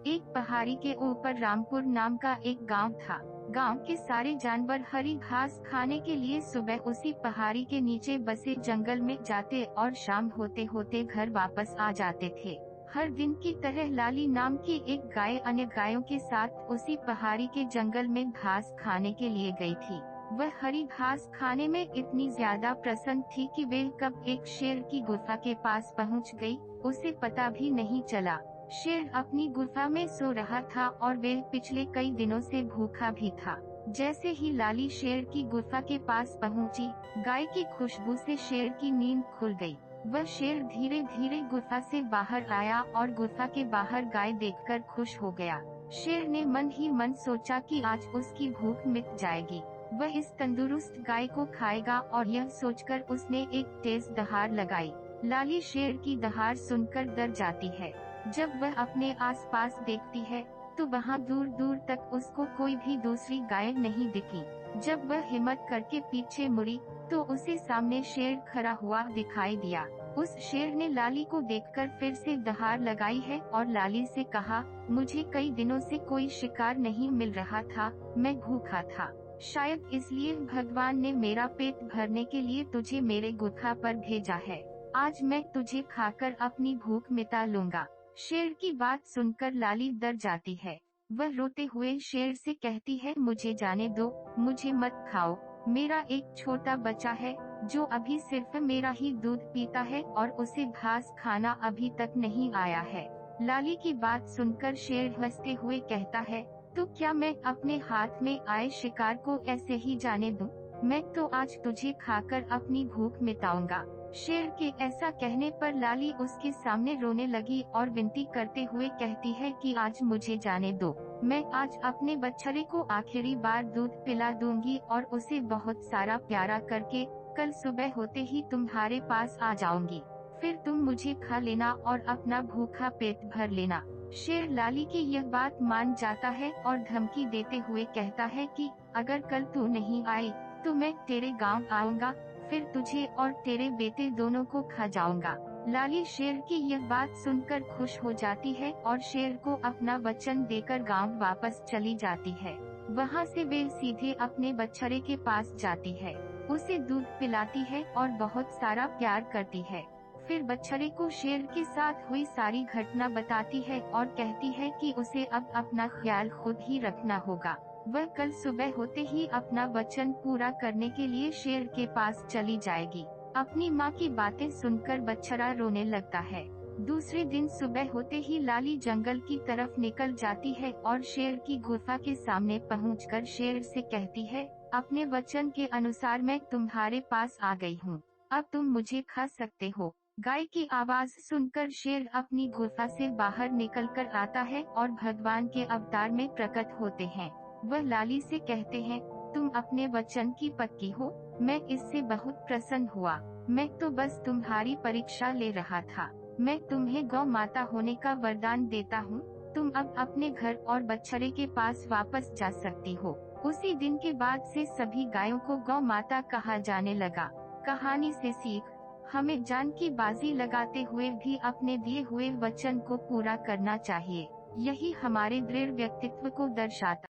एक पहाड़ी के ऊपर रामपुर नाम का एक गांव था। गांव के सारे जानवर हरी घास खाने के लिए सुबह उसी पहाड़ी के नीचे बसे जंगल में जाते और शाम होते होते घर वापस आ जाते थे। हर दिन की तरह लाली नाम की एक गाय अन्य गायों के साथ उसी पहाड़ी के जंगल में घास खाने के लिए गई थी। वह हरी घास खाने में इतनी ज्यादा प्रसन्न थी कि वे कब एक शेर की गुफा के पास पहुंच गई, उसे पता भी नहीं चला। शेर अपनी गुफा में सो रहा था और वे पिछले कई दिनों से भूखा भी था। जैसे ही लाली शेर की गुफा के पास पहुंची, गाय की खुशबू से शेर की नींद खुल गई। वह शेर धीरे धीरे गुफा से बाहर आया और गुफा के बाहर गाय देखकर खुश हो गया। शेर ने मन ही मन सोचा कि आज उसकी भूख मिट जाएगी, वह इस तंदुरुस्त गाय को खाएगा, और यह सोचकर उसने एक तेज दहाड़ लगाई। लाली शेर की दहाड़ सुनकर डर जाती है। जब वह अपने आसपास देखती है तो वहाँ दूर दूर तक उसको कोई भी दूसरी गाय नहीं दिखी। जब वह हिम्मत करके पीछे मुड़ी तो उसे सामने शेर खड़ा हुआ दिखाई दिया। उस शेर ने लाली को देखकर फिर से दहाड़ लगाई है और लाली से कहा, मुझे कई दिनों से कोई शिकार नहीं मिल रहा था, मैं भूखा था। शायद इसलिए भगवान ने मेरा पेट भरने के लिए तुझे मेरे गुफा पर भेजा है। आज मैं तुझे खाकर अपनी भूख मिटा लूंगा। शेर की बात सुनकर लाली डर जाती है। वह रोते हुए शेर से कहती है, मुझे जाने दो, मुझे मत खाओ। मेरा एक छोटा बच्चा है जो अभी सिर्फ मेरा ही दूध पीता है और उसे घास खाना अभी तक नहीं आया है। लाली की बात सुनकर शेर हंसते हुए कहता है, तो क्या मैं अपने हाथ में आए शिकार को ऐसे ही जाने दूं? मैं तो आज तुझे खाकर अपनी भूख मिटाऊंगा। शेर के ऐसा कहने पर लाली उसके सामने रोने लगी और विनती करते हुए कहती है कि आज मुझे जाने दो, मैं आज अपने बछड़े को आखिरी बार दूध पिला दूंगी और उसे बहुत सारा प्यारा करके कल सुबह होते ही तुम्हारे पास आ जाऊंगी। फिर तुम मुझे खा लेना और अपना भूखा पेट भर लेना। शेर लाली की यह बात मान जाता है और धमकी देते हुए कहता है कि अगर कल तू नहीं आई तो मैं तेरे गांव आऊंगा, फिर तुझे और तेरे बेटे दोनों को खा जाऊंगा। लाली शेर की यह बात सुनकर खुश हो जाती है और शेर को अपना वचन देकर गांव वापस चली जाती है। वहां से वे सीधे अपने बछड़े के पास जाती है, उसे दूध पिलाती है और बहुत सारा प्यार करती है। फिर बछड़े को शेर के साथ हुई सारी घटना बताती है और कहती है कि उसे अब अपना ख्याल खुद ही रखना होगा। वह कल सुबह होते ही अपना वचन पूरा करने के लिए शेर के पास चली जाएगी। अपनी माँ की बातें सुनकर बछड़ा रोने लगता है। दूसरे दिन सुबह होते ही लाली जंगल की तरफ निकल जाती है और शेर की गुफा के सामने पहुंचकर शेर से कहती है, अपने वचन के अनुसार मैं तुम्हारे पास आ गई हूँ, अब तुम मुझे खा सकते हो। गाय की आवाज सुनकर शेर अपनी गुफा से बाहर निकलकर आता है और भगवान के अवतार में प्रकट होते हैं। वह लाली से कहते हैं, तुम अपने वचन की पक्की हो, मैं इससे बहुत प्रसन्न हुआ। मैं तो बस तुम्हारी परीक्षा ले रहा था। मैं तुम्हें गौ माता होने का वरदान देता हूँ। तुम अब अपने घर और बछड़े के पास वापस जा सकती हो। उसी दिन के बाद से सभी गायों को गौ माता कहा जाने लगा। कहानी से सीख, हमें जान की बाजी लगाते हुए भी अपने दिए हुए वचन को पूरा करना चाहिए। यही हमारे दृढ़ व्यक्तित्व को दर्शाता